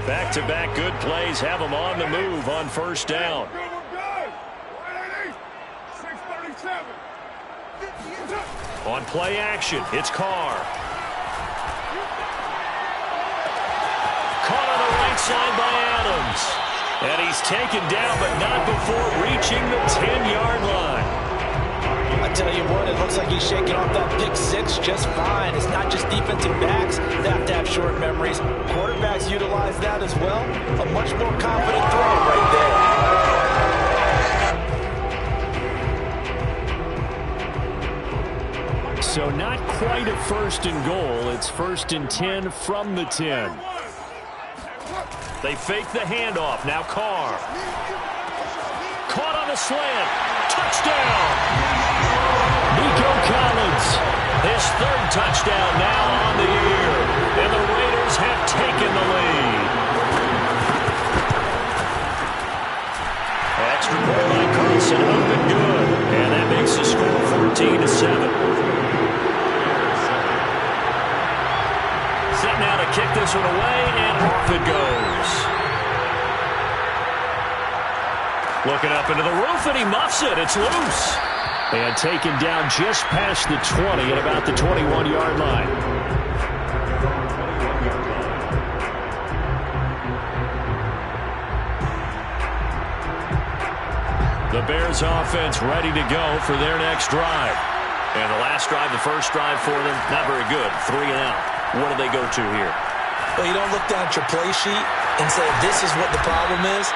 Back-to-back good plays have them on the move on first down. On play action, it's Carr. Caught on the right side by Adams. And he's taken down, but not before reaching the 10-yard line. I tell you what, it looks like he's shaking off that pick six just fine. It's not just defensive backs that have to have short memories. Quarterbacks utilize that as well. A much more confident throw right there. So not quite a first and goal. It's first and 10 from the 10. They fake the handoff. Now Carr. Caught on a slant. Touchdown. Nico Collins. His third touchdown now on the year. And the Raiders have taken the lead. Extra point by Carlson up and good. And that makes the score 14-7. Set now to kick this one away, and off it goes. Looking up into the roof, and he muffs it. It's loose. And taken down just past the 20 at about the 21-yard line. The Bears offense ready to go for their next drive. And the last drive, the first drive for them, not very good. 3 and out. What do they go to here? Well, you don't look down at your play sheet and say, this is what the problem is.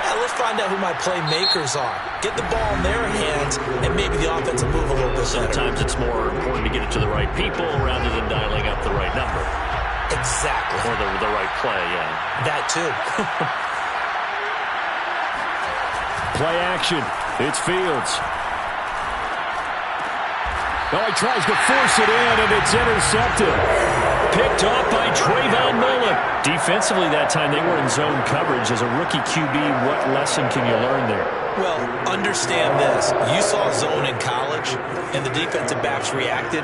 Now, let's find out who my playmakers are. Get the ball in their hands, and maybe the offense will move a little bit better. Sometimes it's more important to get it to the right people rather than dialing up the right number. Exactly. Or the right play, yeah. That, too. Play action. It's Fields. Oh, he tries to force it in, and it's intercepted. Picked off by Trayvon Mullen. Defensively that time, they were in zone coverage. As a rookie QB, what lesson can you learn there? Well, understand this. You saw zone in college, and the defensive backs reacted,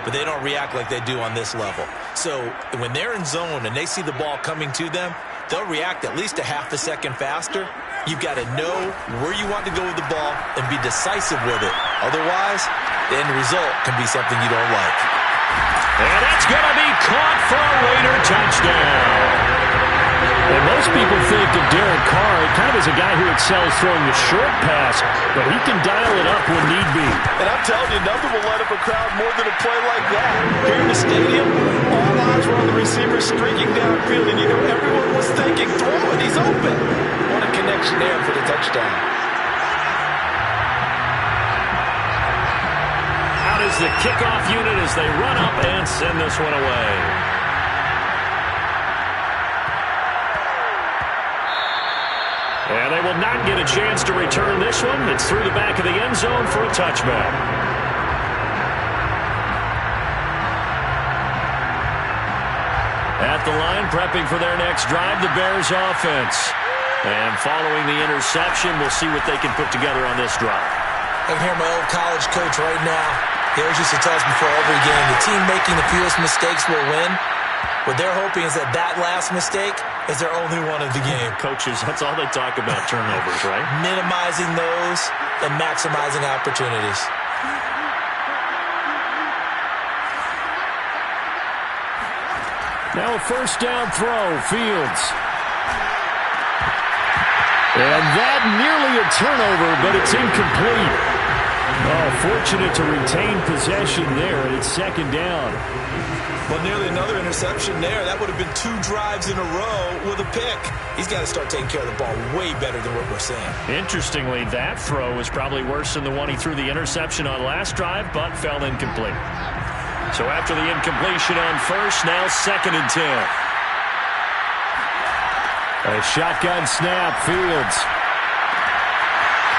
but they don't react like they do on this level. So when they're in zone and they see the ball coming to them, they'll react at least a half a second faster. You've got to know where you want to go with the ball and be decisive with it. Otherwise, the end result can be something you don't like. And that's going to be caught for a Raider touchdown. And most people think of Derek Carr kind of as a guy who excels throwing the short pass, but he can dial it up when need be. And I'm telling you, nothing will light up a crowd more than a play like that. Here in the stadium, all eyes were on the receiver streaking downfield, and you know everyone was thinking, throw it, he's open. What a connection there for the touchdown. Out is the kickoff unit as they run up and send this one away. And they will not get a chance to return this one. It's through the back of the end zone for a touchback. At the line, prepping for their next drive, the Bears offense. And following the interception, we'll see what they can put together on this drive. I can hear my old college coach right now. He always used to tell us before every game, the team making the fewest mistakes will win. What they're hoping is that last mistake is their only one of the game. Coaches, that's all they talk about, turnovers, right? Minimizing those and maximizing opportunities. Now a first down throw, Fields. And that nearly a turnover, but it's incomplete. Oh, fortunate to retain possession there, and it's second down. Well, nearly another interception there. That would have been 2 drives in a row with a pick. He's got to start taking care of the ball way better than what we're seeing. Interestingly, that throw was probably worse than the one he threw the interception on last drive, but fell incomplete. So after the incompletion on first, now second and 10. A shotgun snap, Fields.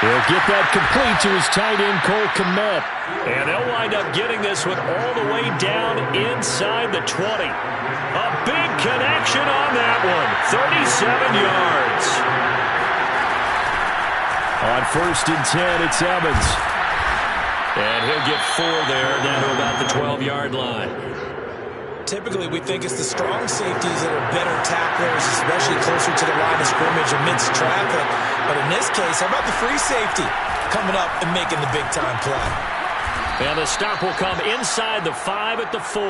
He'll get that complete to his tight end, Cole Kmet. And they'll wind up getting this one all the way down inside the 20. A big connection on that one. 37 yards. On first and 10, it's Evans. And he'll get 4 there, down to about the 12-yard line. Typically, we think it's the strong safeties that are better tacklers, especially closer to the line of scrimmage amidst traffic. But in this case, how about the free safety coming up and making the big-time play? And the stop will come inside the 5 at the 4.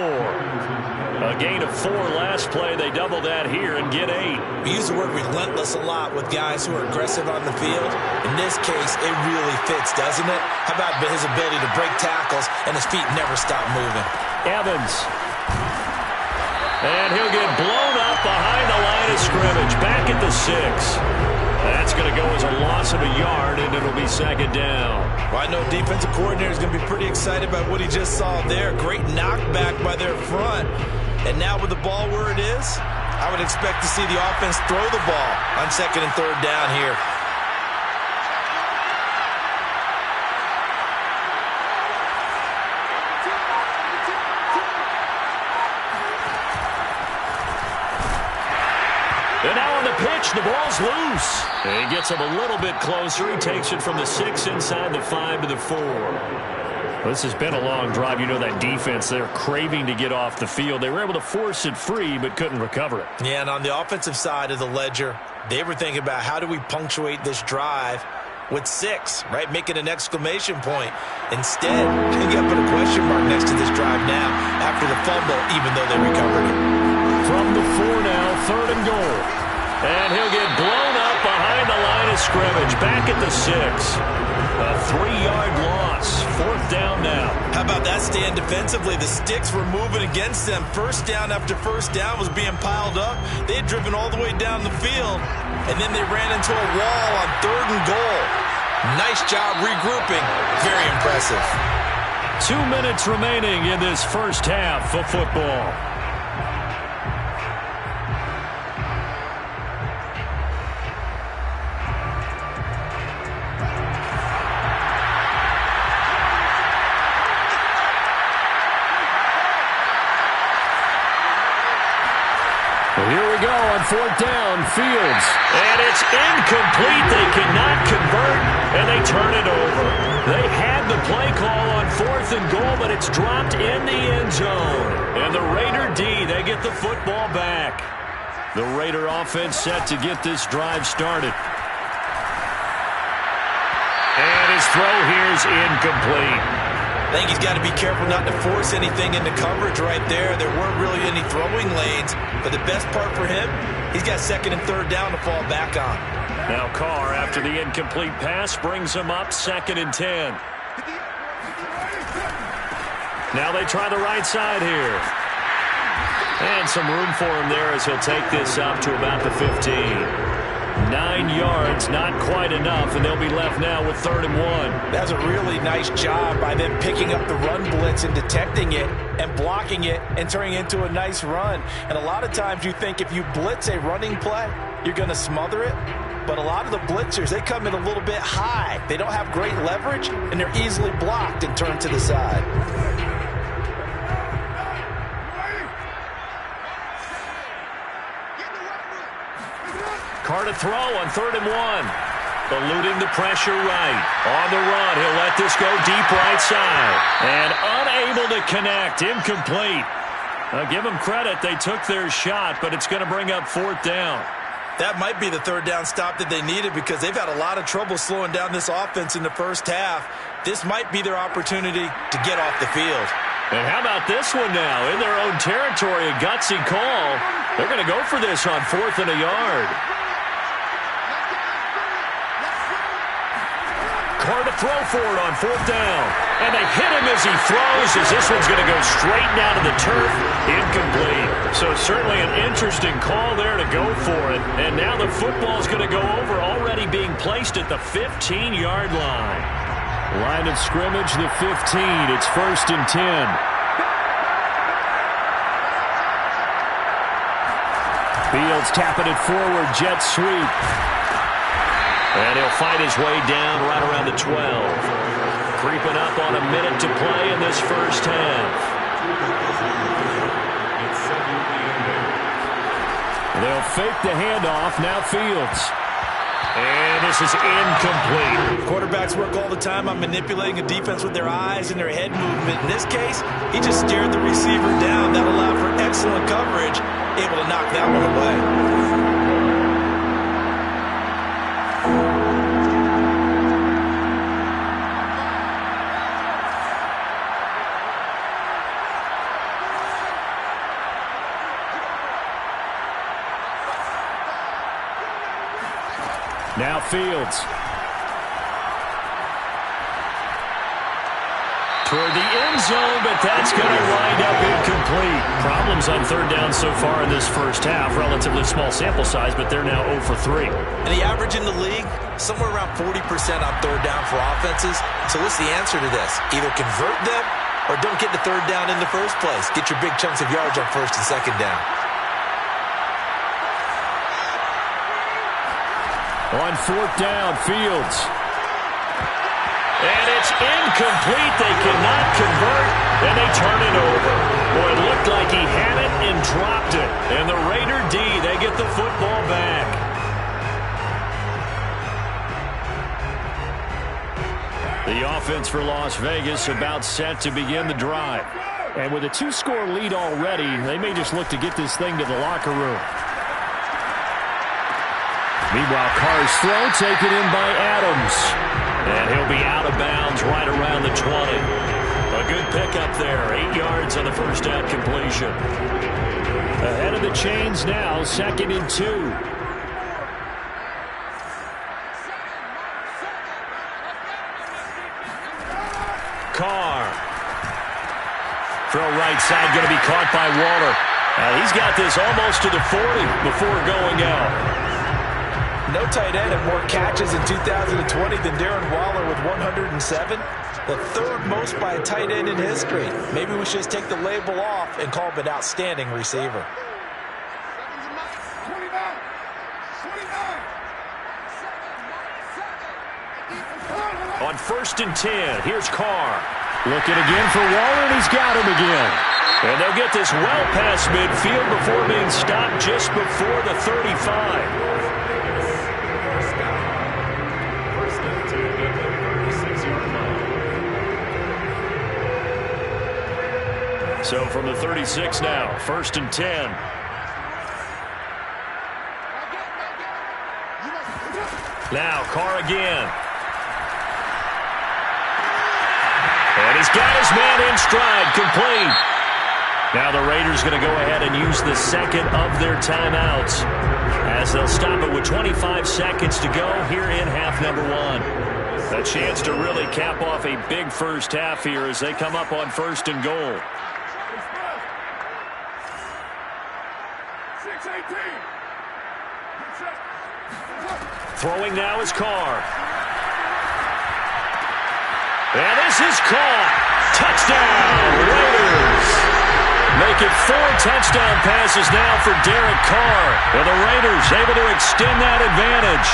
A gain of 4 last play. They double that here and get 8. We use the word relentless a lot with guys who are aggressive on the field. In this case, it really fits, doesn't it? How about his ability to break tackles and his feet never stop moving? Evans. And he'll get blown up behind the line of scrimmage. Back at the 6. That's going to go as a loss of a yard, and it'll be second down. Well, I know defensive coordinator is going to be pretty excited about what he just saw there. Great knockback by their front. And now with the ball where it is, I would expect to see the offense throw the ball on second and third down here. And now on the pitch, the ball's loose. And he gets him a little bit closer. He takes it from the 6 inside the 5 to the 4. This has been a long drive. You know that defense, they're craving to get off the field. They were able to force it free, but couldn't recover it. Yeah, and on the offensive side of the ledger, they were thinking about how do we punctuate this drive with 6, right? Making an exclamation point. Instead, they got to put a question mark next to this drive now after the fumble, even though they recovered it. From the 4 now, 3rd and goal. And he'll get blown up behind the line of scrimmage. Back at the 6. A 3-yard loss. 4th down now. How about that stand defensively? The sticks were moving against them. First down after first down was being piled up. They had driven all the way down the field, and then they ran into a wall on 3rd and goal. Nice job regrouping. Very impressive. 2 minutes remaining in this first half of football. Here we go on 4th down, Fields. And it's incomplete. They cannot convert, and they turn it over. They had the play call on 4th and goal, but it's dropped in the end zone. And the Raider D, they get the football back. The Raider offense set to get this drive started. And his throw here is incomplete. I think he's got to be careful not to force anything into coverage right there. There weren't really any throwing lanes, but the best part for him, he's got 2nd and 3rd down to fall back on. Now Carr, after the incomplete pass, brings him up 2nd and 10. Now they try the right side here. And some room for him there as he'll take this up to about the 15. 9 yards, not quite enough, and they'll be left now with 3rd and 1. That's a really nice job by them picking up the run blitz and detecting it and blocking it and turning it into a nice run. And a lot of times you think if you blitz a running play, you're going to smother it. But a lot of the blitzers, they come in a little bit high. They don't have great leverage, and they're easily blocked and turned to the side. Carr to throw on 3rd and 1. Eluding the pressure right. On the run, he'll let this go deep right side. And unable to connect. Incomplete. Give them credit. They took their shot, but it's going to bring up 4th down. That might be the 3rd down stop that they needed because they've had a lot of trouble slowing down this offense in the first half. This might be their opportunity to get off the field. And how about this one now? In their own territory, a gutsy call. They're going to go for this on 4th and a yard. Carr to throw for it on 4th down. And they hit him as he throws, as this one's going to go straight down to the turf. Incomplete. So certainly an interesting call there to go for it. And now the football's going to go over, already being placed at the 15-yard line. Line of scrimmage, the 15. It's 1st and 10. Fields tapping it forward, jet sweep. And he'll fight his way down right around the 12. Creeping up on a minute to play in this first half. They'll fake the handoff. Now Fields. And this is incomplete. Quarterbacks work all the time on manipulating a defense with their eyes and their head movement. In this case, he just stared the receiver down. That allowed for excellent coverage, able to knock that one away. Now Fields. Toward the end zone, but that's going to wind up incomplete. Problems on third down so far in this first half. Relatively small sample size, but they're now 0 for 3. And the average in the league, somewhere around 40% on third down for offenses. So what's the answer to this? Either convert them or don't get the third down in the first place. Get your big chunks of yards on first and second down. On fourth down, Fields. And it's incomplete. They cannot convert, and they turn it over. Boy, it looked like he had it and dropped it. And the Raider D, they get the football back. The offense for Las Vegas about set to begin the drive. And with a 2-score lead already, they may just look to get this thing to the locker room. Meanwhile, Carr's throw taken in by Adams. And he'll be out of bounds right around the 20. A good pickup there. 8 yards on the first down completion. Ahead of the chains now, 2nd and 2. Carr. Throw right side, going to be caught by Waller. He's got this almost to the 40 before going out. No tight end had more catches in 2020 than Darren Waller with 107. The third most by a tight end in history. Maybe we should just take the label off and call him an outstanding receiver. On 1st and 10, here's Carr. Looking again for Waller, and he's got him again. And they'll get this well past midfield before being stopped just before the 35. So from the 36 now, 1st and 10. Now Carr again. And he's got his man in stride, complete. Now the Raiders going to go ahead and use the second of their timeouts as they'll stop it with 25 seconds to go here in half number 1. A chance to really cap off a big first half here as they come up on 1st and goal. Throwing now is Carr. And this is caught. Touchdown, Raiders. Make it 4 touchdown passes now for Derek Carr. And the Raiders able to extend that advantage.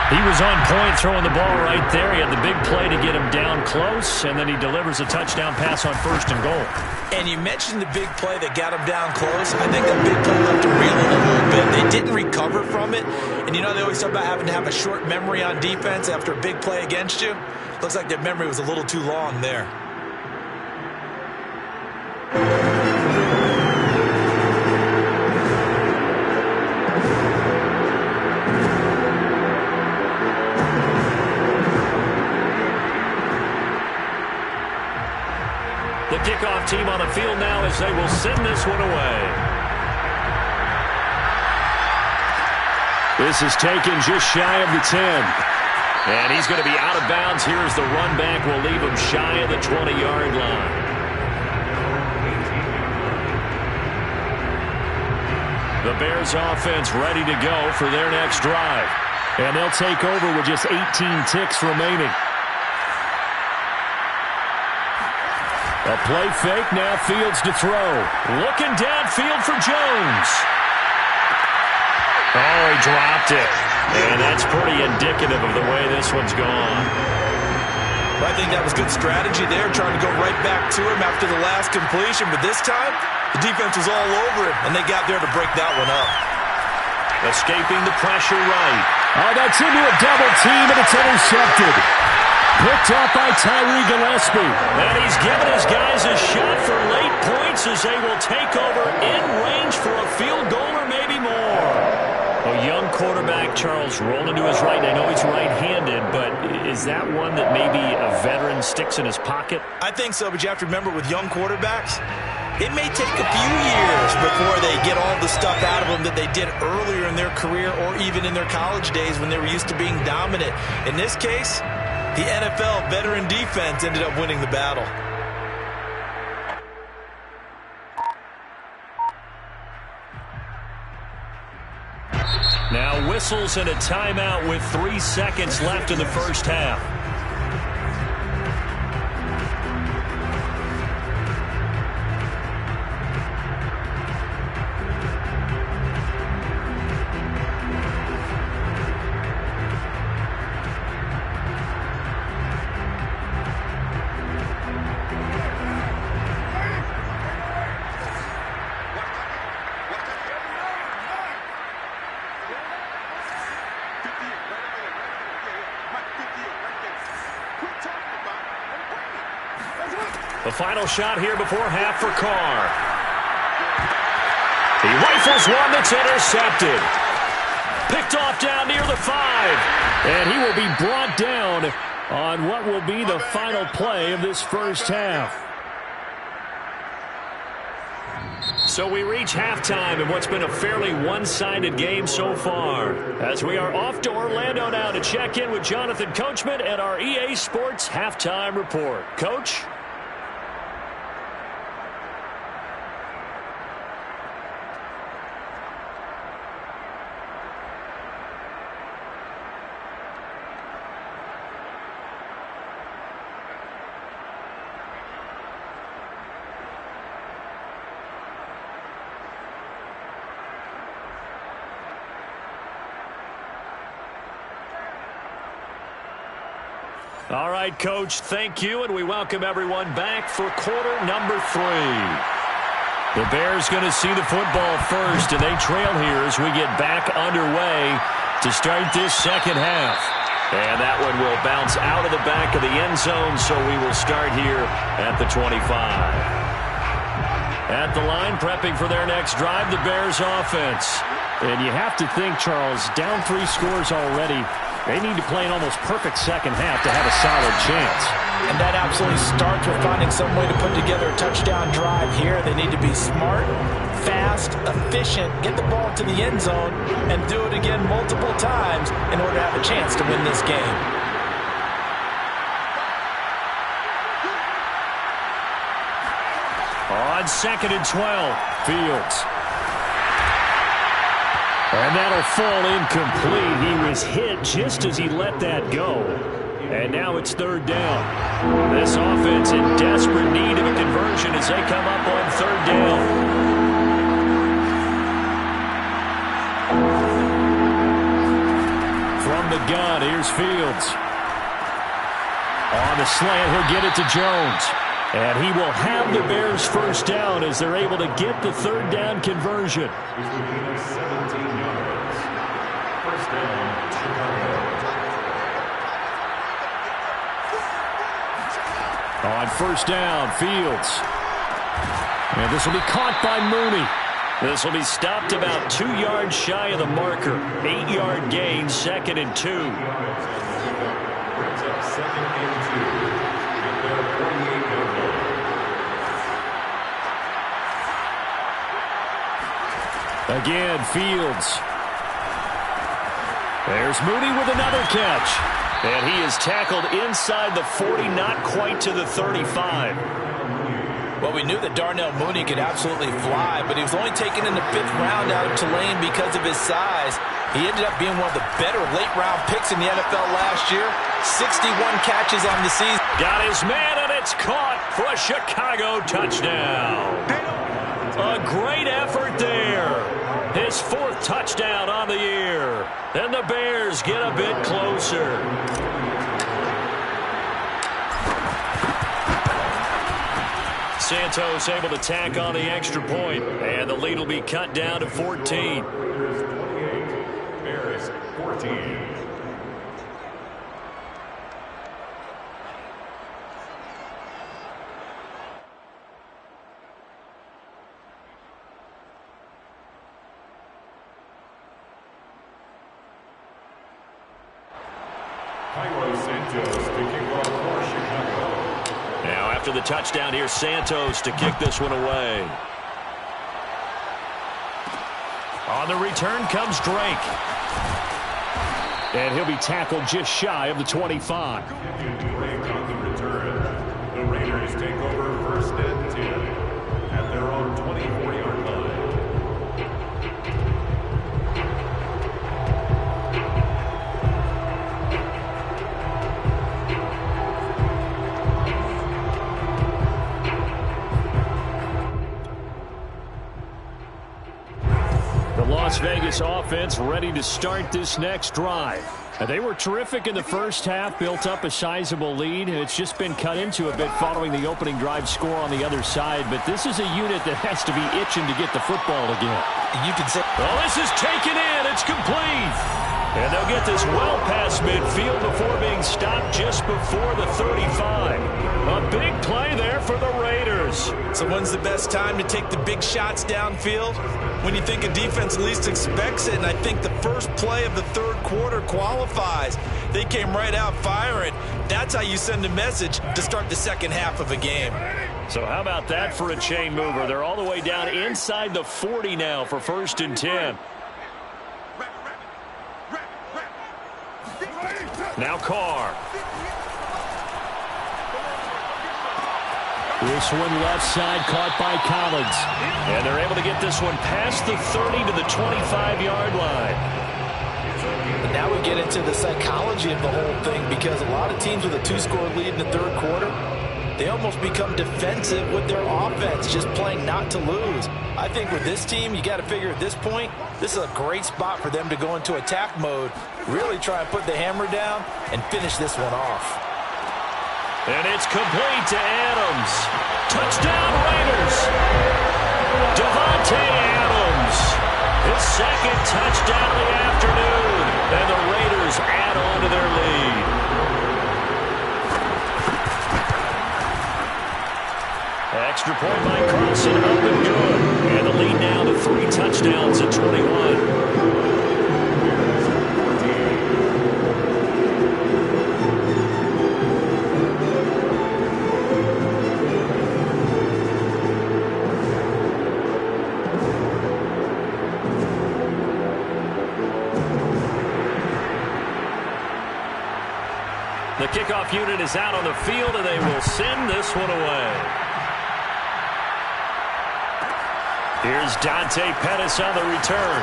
He was on point throwing the ball right there. He had the big play to get him down close, and then he delivers a touchdown pass on 1st and goal. And you mentioned the big play that got him down close. I think that big play left him reeling a little bit. They didn't recover from it. And you know they always talk about having to have a short memory on defense after a big play against you. Looks like their memory was a little too long there. The kickoff team on the field now as they will send this one away. This is taken just shy of the 10. And he's going to be out of bounds here as the run back will leave him shy of the 20-yard line. The Bears offense ready to go for their next drive. And they'll take over with just 18 ticks remaining. A play fake, now Fields to throw. Looking downfield for Jones. Oh, he dropped it. And that's pretty indicative of the way this one's gone. I think that was good strategy there, trying to go right back to him after the last completion. But this time, the defense was all over him, and they got there to break that one up. Escaping the pressure right. Oh, that's into a double team, and it's intercepted. Picked up by Tyree Gillespie. And he's given his guys a shot for late points as they will take over in range for a field goal or maybe more. A young quarterback, Charles, rolling to his right. I know he's right-handed, but is that one that maybe a veteran sticks in his pocket? I think so, but you have to remember with young quarterbacks, it may take a few years before they get all the stuff out of them that they did earlier in their career or even in their college days when they were used to being dominant. In this case, the NFL veteran defense ended up winning the battle. Now whistles and a timeout with 3 seconds left in the first half. The final shot here before half for Carr. He rifles one that's intercepted. Picked off down near the 5. And he will be brought down on what will be the final play of this first half. So we reach halftime in what's been a fairly one-sided game so far. As we are off to Orlando now to check in with Jonathan Coachman and our EA Sports Halftime Report. Coach? All right, Coach, thank you, and we welcome everyone back for quarter number 3. The Bears going to see the football first, and they trail here as we get back underway to start this second half. And that one will bounce out of the back of the end zone, so we will start here at the 25. At the line, prepping for their next drive, the Bears offense. And you have to think, Charles, down 3 scores already. They need to play an almost perfect second half to have a solid chance. And that absolutely starts with finding some way to put together a touchdown drive here. They need to be smart, fast, efficient, get the ball to the end zone, and do it again multiple times in order to have a chance to win this game. On 2nd and 12, Fields. And that'll fall incomplete. He was hit just as he let that go. And now it's 3rd down. This offense in desperate need of a conversion as they come up on 3rd down. From the gun, here's Fields. On the slant, he'll get it to Jones. And he will have the Bears first down as they're able to get the 3rd down conversion. On 1st down, Fields. And this will be caught by Mooney. This will be stopped about 2 yards shy of the marker. 8-yard gain, 2nd and 2. Again, Fields. There's Mooney with another catch. And he is tackled inside the 40, not quite to the 35. Well, we knew that Darnell Mooney could absolutely fly, but he was only taken in the 5th round out of Tulane because of his size. He ended up being one of the better late-round picks in the NFL last year. 61 catches on the season. Got his man, and it's caught for a Chicago touchdown. A great effort there. His 4th touchdown on the year. And the Bears get a bit closer. Santos able to tack on the extra point, and the lead will be cut down to 14. 14. Now after the touchdown, here's Santos to kick this one away. On the return comes Drake. And he'll be tackled just shy of the 25. Drake on the return. The Raiders take over first and 10 at their own 24-yard line. Las Vegas offense ready to start this next drive. They were terrific in the first half, built up a sizable lead, and it's just been cut into a bit following the opening drive score on the other side. But this is a unit that has to be itching to get the football again. You can say, oh, this is taken in. It's complete. And they'll get this well past midfield before being stopped just before the 35. A big play there for the Raiders. So when's the best time to take the big shots downfield? When you think a defense least expects it, and I think the first play of the third quarter qualifies. They came right out firing. That's how you send a message to start the second half of a game. So how about that for a chain mover? They're all the way down inside the 40 now for 1st and 10. Now Carr. This one left side caught by Collins. And they're able to get this one past the 30 to the 25-yard line. But now we get into the psychology of the whole thing, because a lot of teams with a 2-score lead in the third quarter, they almost become defensive with their offense, just playing not to lose. I think with this team, you got to figure at this point, this is a great spot for them to go into attack mode, really try and put the hammer down and finish this one off. And it's complete to Adams. Touchdown Raiders. Davante Adams. His second touchdown of the afternoon. And the Raiders add on to their lead. Extra point by Carlson, up and good. And the lead now to 3 touchdowns at 21. The kickoff unit is out on the field, and they will send this one away. Here's Dante Pettis on the return.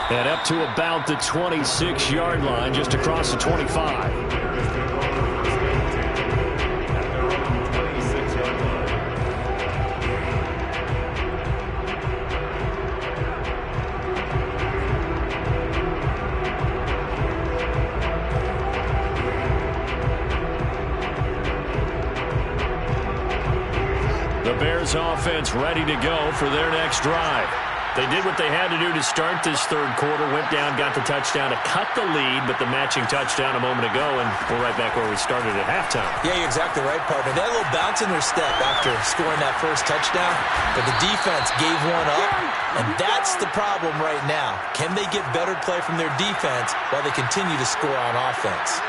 And up to about the 26-yard line, just across the 25. Offense ready to go for their next drive. They did what they had to do to start this third quarter, went down, got the touchdown to cut the lead, but the matching touchdown a moment ago, and we're right back where we started at halftime. Yeah, you're exactly right, partner. They had a little bounce in their step after scoring that first touchdown, but the defense gave one up, and that's the problem right now. Can they get better play from their defense while they continue to score on offense?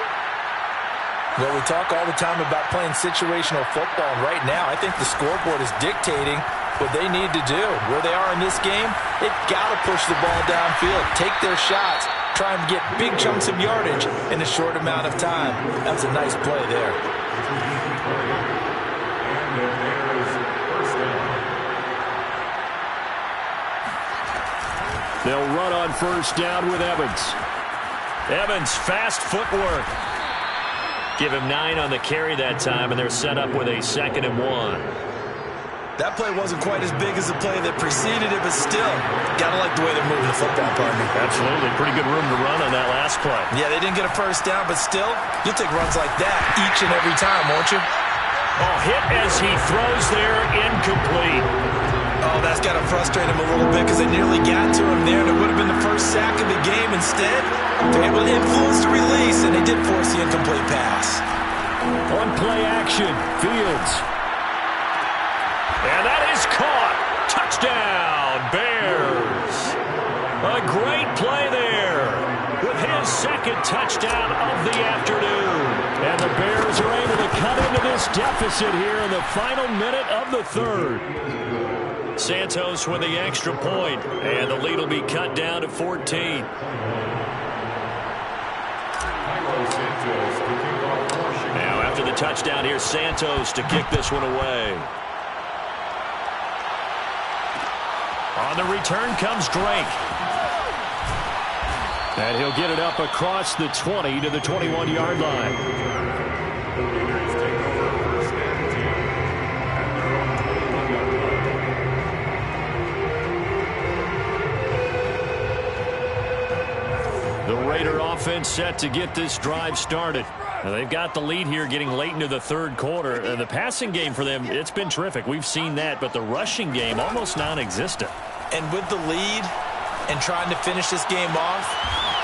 Well, we talk all the time about playing situational football, and right now I think the scoreboard is dictating what they need to do. Where they are in this game, they've got to push the ball downfield, take their shots, try and get big chunks of yardage in a short amount of time. That was a nice play there. They'll run on first down with Evans. Evans, fast footwork. Give him 9 on the carry that time, and they're set up with a 2nd and 1. That play wasn't quite as big as the play that preceded it, but still, got to like the way they're moving the football, partner. Absolutely. Pretty good room to run on that last play. Yeah, they didn't get a first down, but still, you'll take runs like that each and every time, won't you? Oh, hit as he throws there, incomplete. Oh, that's got to frustrate him a little bit because they nearly got to him there, and it would have been the first sack of the game. Instead, they're able to influence the release, and they did force the incomplete pass. On play action, Fields. And that is caught. Touchdown, Bears. A great play there with his second touchdown of the afternoon. And the Bears are able to cut into this deficit here in the final minute of the third. Santos with the extra point, and the lead will be cut down to 14. Now after the touchdown, here's Santos to kick this one away. On the return comes Drake. And he'll get it up across the 20 to the 21-yard line. The Raiders take over first and 10 at their own 21-yard line. The Raider offense set to get this drive started. Now they've got the lead here getting late into the third quarter. The passing game for them, it's been terrific. We've seen that, but the rushing game almost non-existent. And with the lead and trying to finish this game off,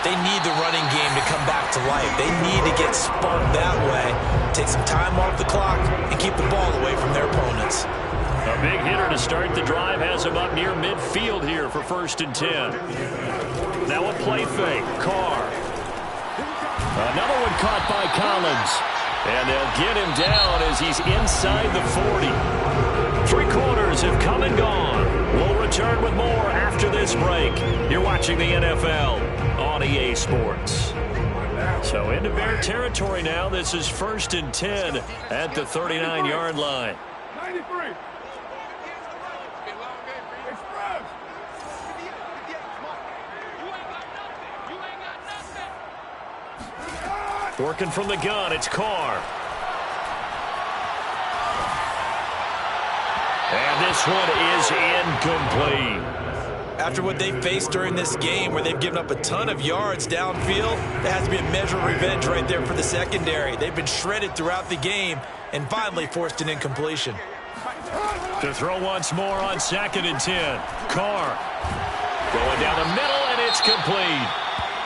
they need the running game to come back to life. They need to get sparked that way, take some time off the clock, and keep the ball away from their opponents. A big hitter to start the drive has him up near midfield here for 1st and 10. Now a play fake. Carr. Another one caught by Collins. And they'll get him down as he's inside the 40. 3 quarters have come and gone. We'll return with more after this break. You're watching the NFL on EA Sports. So into Bear territory now. This is 1st and 10 at the 39-yard line. 93. Working from the gun, it's Carr. And this one is incomplete. After what they faced during this game where they've given up a ton of yards downfield, there has to be a measure of revenge right there for the secondary. They've been shredded throughout the game and finally forced an incompletion. To throw once more on 2nd and 10. Carr going down the middle, and it's complete.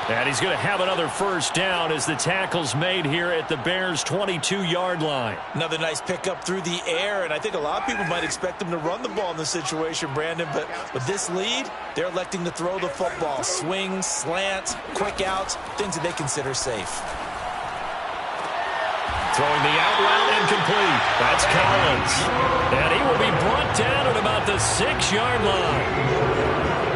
And he's going to have another first down as the tackle's made here at the Bears' 22-yard line. Another nice pickup through the air, and I think a lot of people might expect them to run the ball in this situation, Brandon, but with this lead, they're electing to throw the football. Swings, slants, quick outs, things that they consider safe. Throwing the out route incomplete. That's Collins. And he will be brought down at about the 6-yard line.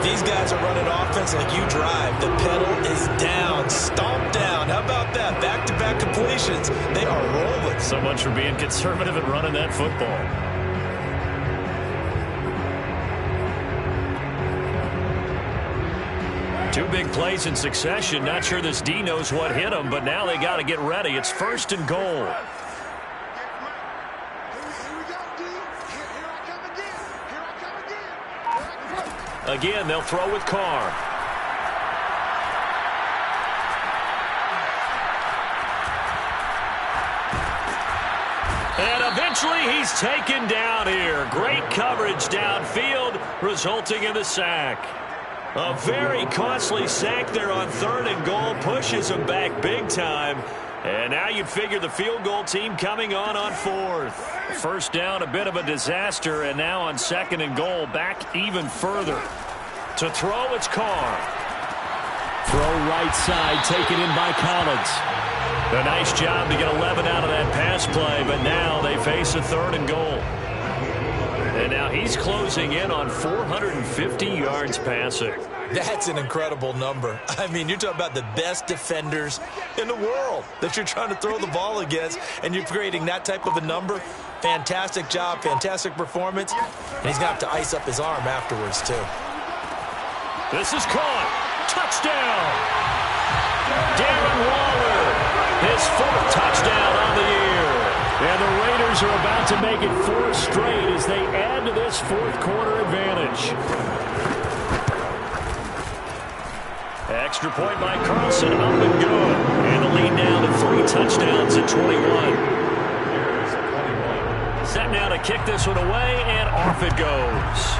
These guys are running offense like you drive. The pedal is down, stomped down. How about that? Back-to-back completions. They are rolling. So much for being conservative and running that football. Two big plays in succession. Not sure this D knows what hit him, but now they got to get ready. It's 1st and goal. Again, they'll throw with Carr. And eventually he's taken down here. Great coverage downfield, resulting in the sack. A very costly sack there on 3rd and goal. Pushes him back big time. And now you'd figure the field goal team coming on 4th. First down, a bit of a disaster, and now on 2nd and goal, back even further. To throw, it's Carr. Throw right side, taken in by Collins. A nice job to get 11 out of that pass play, but now they face a 3rd and goal. And now he's closing in on 450 yards passing. That's an incredible number. I mean, you're talking about the best defenders in the world that you're trying to throw the ball against, and you're creating that type of a number. Fantastic job, fantastic performance. And he's going to have to ice up his arm afterwards, too. This is caught. Touchdown. Darren Waller, his 4th touchdown on the year. And the Raiders are about to make it 4 straight as they add to this 4th quarter advantage. Extra point by Carlson, up and good. And the lead down to 3 touchdowns at 21. Set now to kick this one away, and off it goes.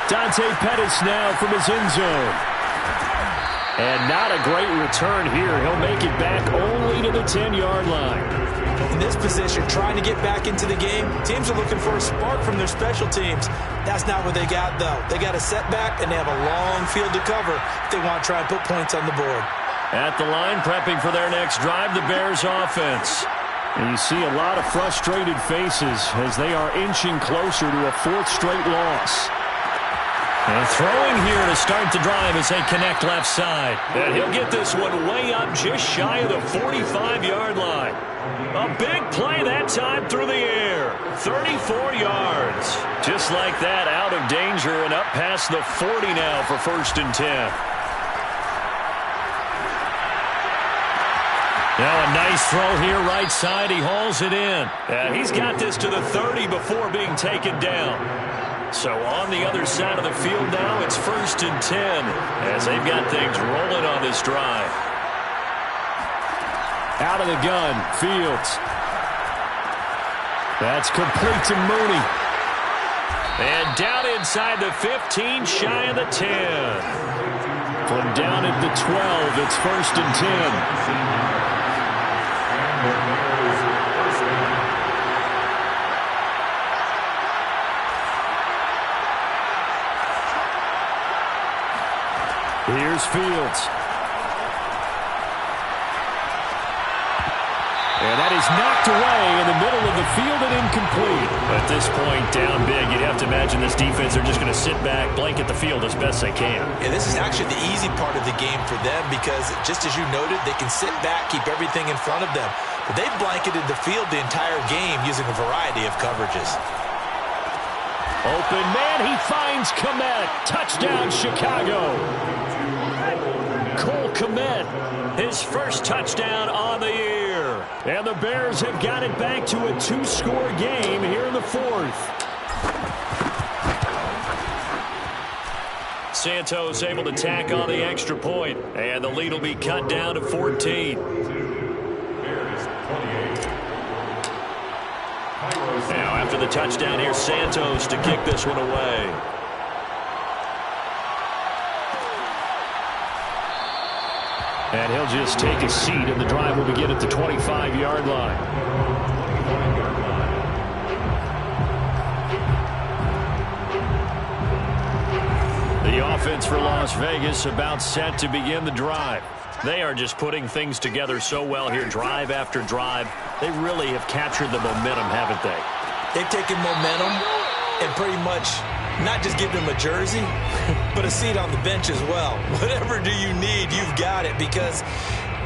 Dante Pettis now from his end zone. And not a great return here. He'll make it back only to the 10-yard line. In this position, trying to get back into the game, teams are looking for a spark from their special teams. That's not what they got, though. They got a setback, and they have a long field to cover if they want to try and put points on the board. At the line, prepping for their next drive, the Bears offense. And you see a lot of frustrated faces as they are inching closer to a fourth straight loss. And throwing here to start the drive as they connect left side. And he'll get this one way up just shy of the 45-yard line. A big play that time through the air. 34 yards. Just like that, out of danger and up past the 40 now for 1st and 10. Now a nice throw here right side. He hauls it in. And he's got this to the 30 before being taken down. So on the other side of the field now, it's 1st and 10 as they've got things rolling on this drive. Out of the gun, Fields. That's complete to Mooney. And down inside the 15, shy of the 10. From down at the 12, it's 1st and 10. Here's Fields. And that is knocked away in the middle of the field and incomplete. At this point, down big, you'd have to imagine this defense are just going to sit back, blanket the field as best they can. Yeah, this is actually the easy part of the game for them because, just as you noted, they can sit back, keep everything in front of them. But they've blanketed the field the entire game using a variety of coverages. Open man, he finds Kmet. Touchdown, Chicago. Cole Kmet, his first touchdown on the year. And the Bears have got it back to a 2-score game here in the 4th. Santos able to tack on the extra point, and the lead will be cut down to 14. Now after the touchdown here, Santos to kick this one away. And he'll just take a seat, and the drive will begin at the 25-yard line. The offense for Las Vegas about set to begin the drive. They are just putting things together so well here, drive after drive. They really have captured the momentum, haven't they? They've taken momentum and pretty much not just given them a jersey, but a seat on the bench as well. Whatever do you need, you've got it, because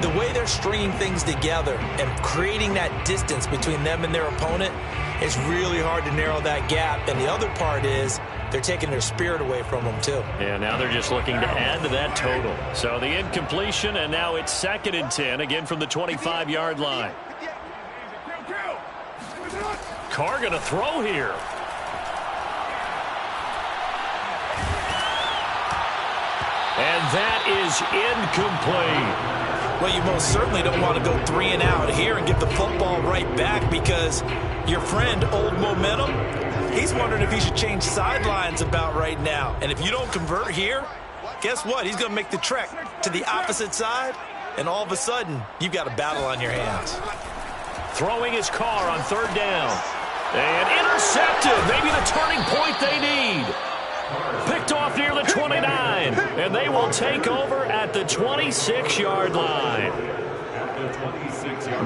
the way they're stringing things together and creating that distance between them and their opponent, it's really hard to narrow that gap. And the other part is they're taking their spirit away from them, too. Yeah, now they're just looking to add to that total. So the incompletion, and now it's 2nd and 10, again from the 25-yard line. Carr going to throw here. And that is incomplete. Well, you most certainly don't want to go 3 and out here and give the football right back, because your friend, Old Momentum, he's wondering if he should change sidelines about right now. And if you don't convert here, guess what? He's going to make the trek to the opposite side, and all of a sudden, you've got a battle on your hands. Throwing his Carr on 3rd down. And intercepted. Maybe the turning point they need. Picked off near the 29. And they will take over at the 26-yard line.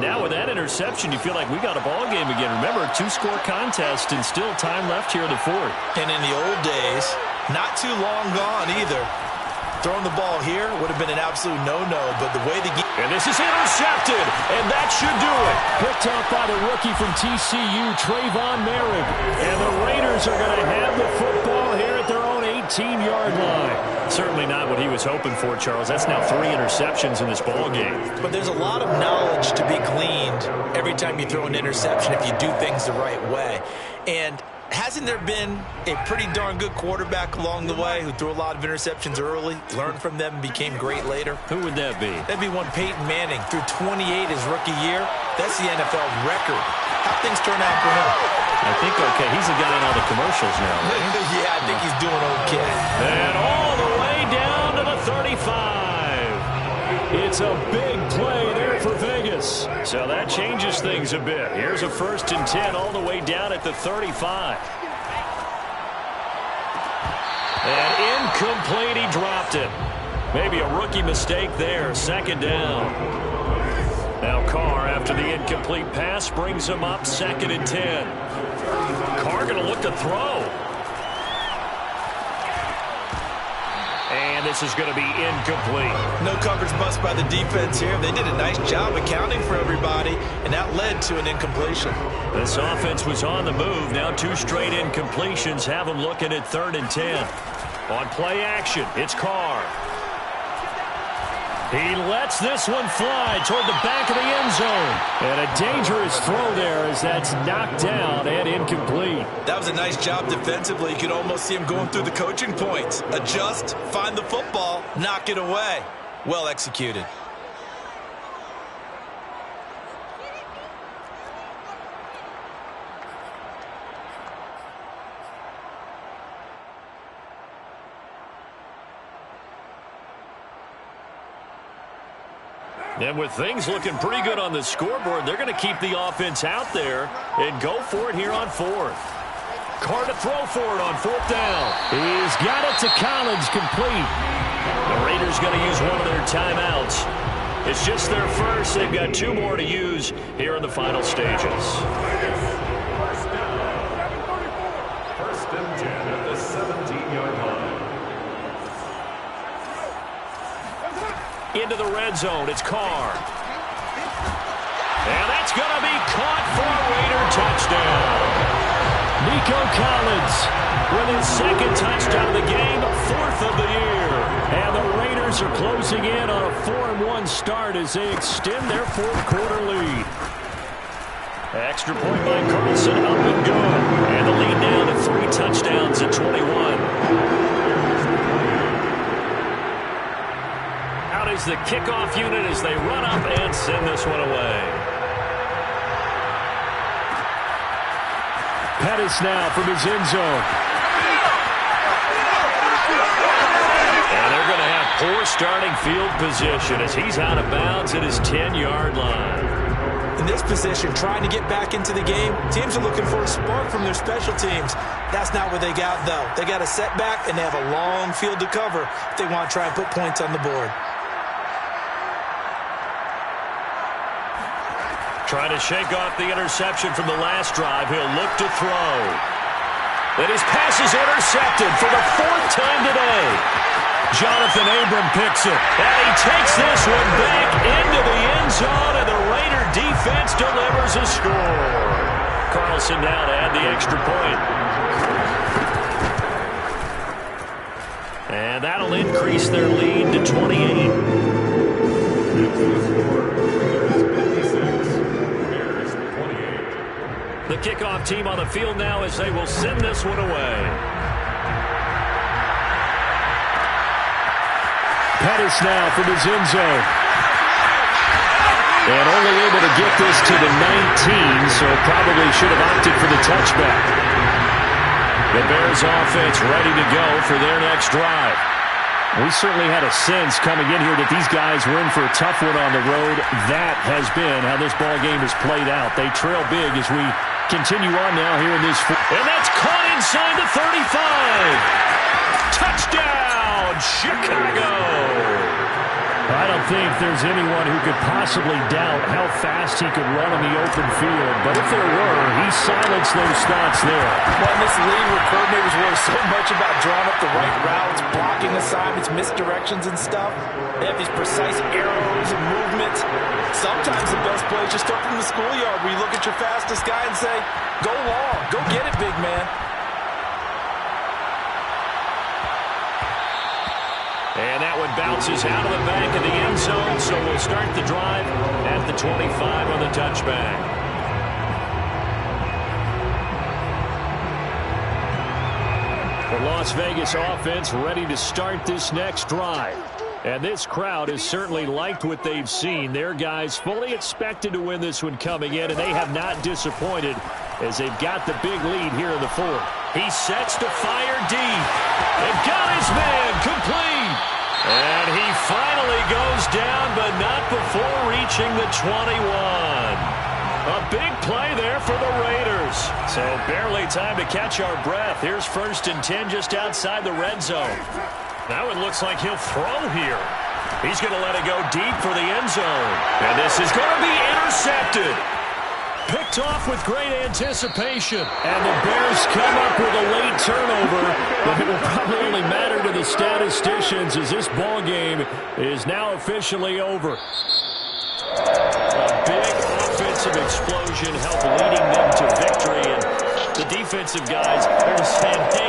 Now with that interception, you feel like we got a ball game again. Remember, 2-score contest and still time left here in the 4th. And in the old days, not too long gone either, throwing the ball here would have been an absolute no-no, but the way the game... And this is intercepted, and that should do it. Picked off by the rookie from TCU, Trayvon Merrick. And the Raiders are going to have the football here at their own 18-yard line. Certainly not what he was hoping for, Charles. That's now 3 interceptions in this ball game. But there's a lot of knowledge to be gleaned every time you throw an interception if you do things the right way. And hasn't there been a pretty darn good quarterback along the way who threw a lot of interceptions early, learned from them, and became great later? Who would that be? That'd be one Peyton Manning. Threw 28 his rookie year. That's the NFL record. How'd things turn out for him? I think okay. He's the guy in all the commercials now. Right? Yeah, I think he's doing okay. And all the way down to the 35. It's a big play there for Vegas. So that changes things a bit. Here's a 1st and 10 all the way down at the 35. And incomplete, he dropped it. Maybe a rookie mistake there. 2nd down. Now Carr, after the incomplete pass, brings him up 2nd and 10. Carr going to look to throw. And this is going to be incomplete. No coverage bust by the defense here. They did a nice job accounting for everybody, and that led to an incompletion. This offense was on the move. Now 2 straight incompletions have them looking at 3rd and 10. On play action, it's Carr. He lets this one fly toward the back of the end zone. And a dangerous throw there as that's knocked down and incomplete. That was a nice job defensively. You could almost see him going through the coaching points. Adjust, find the football, knock it away. Well executed. And with things looking pretty good on the scoreboard, they're going to keep the offense out there and go for it here on 4th. Carr to throw for it on 4th down. He's got it to Collins, complete. The Raiders going to use one of their timeouts. It's just their first. They've got 2 more to use here in the final stages. 1st and 10 at the 17-yard line. Into the red zone, it's Carr. And that's going to be caught for a Raider touchdown. Nico Collins with his 2nd touchdown of the game, 4th of the year. And the Raiders are closing in on a 4-1 start as they extend their 4th quarter lead. Extra point by Carlson, up and good. And the lead down to 3 touchdowns at 21. Is the kickoff unit as they run up and send this one away. Pettis now from his end zone. And they're going to have poor starting field position as he's out of bounds at his 10-yard line. In this position, trying to get back into the game, teams are looking for a spark from their special teams. That's not what they got, though. They got a setback, and they have a long field to cover if they want to try and put points on the board. Trying to shake off the interception from the last drive. He'll look to throw. And his pass is intercepted for the 4th time today. Jonathan Abram picks it. And he takes this one back into the end zone, and the Raider defense delivers a score. Carlson now to add the extra point. And that'll increase their lead to 28. The kickoff team on the field now as they will send this one away. Pettis now from his end zone. And only able to get this to the 19, so probably should have opted for the touchback. The Bears offense ready to go for their next drive. We certainly had a sense coming in here that these guys were in for a tough one on the road. That has been how this ball game has played out. They trail big as we continue on now here in this. And that's caught inside the 35. Touchdown, Chicago. I don't think there's anyone who could possibly doubt how fast he could run on the open field. But if there were, he silenced those thoughts there. Well, in this league where coordinators worry so much about drawing up the right routes, blocking assignments, misdirections and stuff, they have these precise arrows and movements. Sometimes the best play is just start from the schoolyard where you look at your fastest guy and say, go long, go get it, big man. And that one bounces out of the back of the end zone, so we'll start the drive at the 25 on the touchback. The Las Vegas offense ready to start this next drive. And this crowd has certainly liked what they've seen. Their guys fully expected to win this one coming in, and they have not disappointed as they've got the big lead here in the fourth. He sets to fire deep. They've got his man complete. And he finally goes down, but not before reaching the 21. A big play there for the Raiders. So barely time to catch our breath. Here's 1st and 10 just outside the red zone. Now it looks like he'll throw here. He's going to let it go deep for the end zone. And this is going to be intercepted. Picked off with great anticipation. And the Bears come up with a late turnover, but it will probably only matter to the statisticians as this ball game is now officially over. A big offensive explosion helped leading them to victory. And the defensive guys, they're just saying, hey,